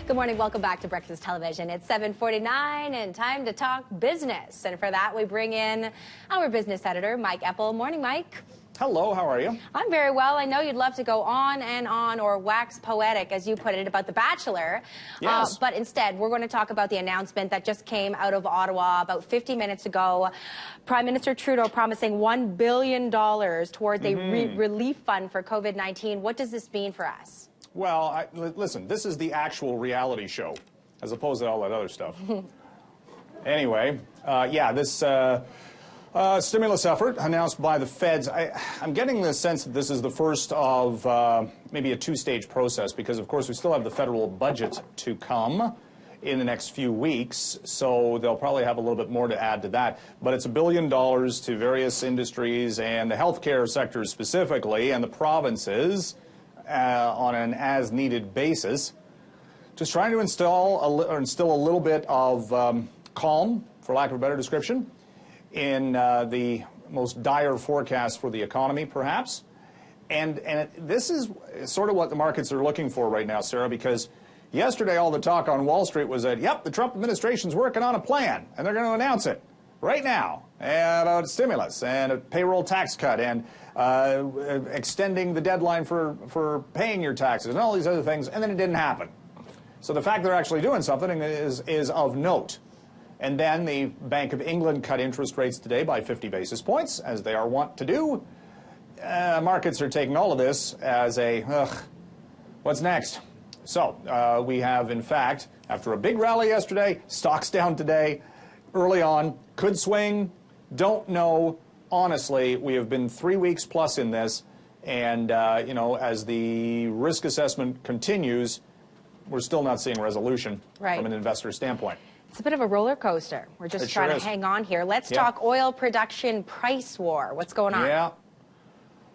Good morning. Welcome back to Breakfast Television. It's 7:49 and time to talk business. And for that, we bring in our business editor, Mike Eppel. Morning, Mike. Hello, how are you? I'm very well. I know you'd love to go on and on, or wax poetic, as you put it, about The Bachelor. Yes. But instead, we're going to talk about the announcement that just came out of Ottawa about 50 minutes ago. Prime Minister Trudeau promising $1 billion towards a relief fund for COVID-19. What does this mean for us? Well, listen, this is the actual reality show, as opposed to all that other stuff. Anyway, this stimulus effort announced by the feds, I'm getting the sense that this is the first of maybe a two-stage process, because, of course, we still have the federal budget to come in the next few weeks, so they'll probably have a little bit more to add to that. But it's $1 billion to various industries and the healthcare sector specifically, and the provinces on an as-needed basis, just trying to instill a little bit of calm, for lack of a better description, in the most dire forecast for the economy, perhaps. And this is sort of what the markets are looking for right now, Sarah, because yesterday all the talk on Wall Street was that, yep, the Trump administration's working on a plan, and they're going to announce it right now about stimulus and a payroll tax cut and extending the deadline for paying your taxes and all these other things, and then it didn't happen. So the fact they're actually doing something is of note. And then the Bank of England cut interest rates today by 50 basis points, as they are wont to do. Markets are taking all of this as a, what's next? So we have, in fact, after a big rally yesterday, stocks down today, early on, could swing, don't know. Honestly, we have been 3 weeks plus in this, and, as the risk assessment continues, we're still not seeing resolution from an investor standpoint. It's a bit of a roller coaster. We're just trying to hang on here. Let's talk oil production price war. What's going on? Yeah.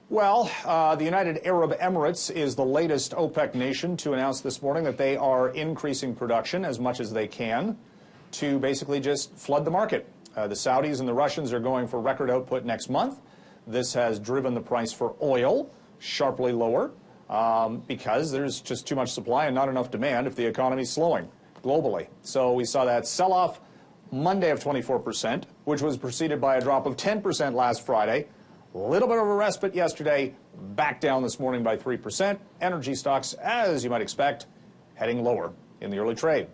Well, the United Arab Emirates is the latest OPEC nation to announce this morning that they are increasing production as much as they can to basically just flood the market. The Saudis and the Russians are going for record output next month. This has driven the price for oil sharply lower because there's just too much supply and not enough demand if the economy is slowing globally. So we saw that sell-off Monday of 24%, which was preceded by a drop of 10% last Friday. A little bit of a respite yesterday, back down this morning by 3%. Energy stocks, as you might expect, heading lower in the early trade.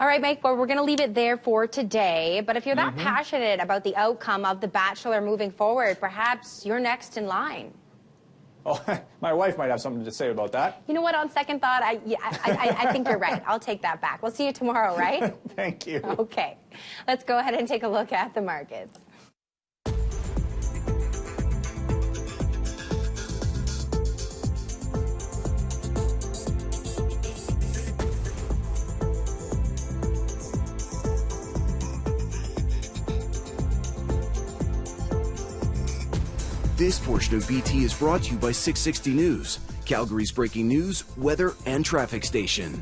All right, Mike, well, we're going to leave it there for today. But if you're that passionate about the outcome of The Bachelor moving forward, perhaps you're next in line. Oh, my wife might have something to say about that. You know what? On second thought, I think you're right. I'll take that back. We'll see you tomorrow, right? Thank you. Okay. Let's go ahead and take a look at the markets. This portion of BT is brought to you by 660 News, Calgary's breaking news, weather, and traffic station.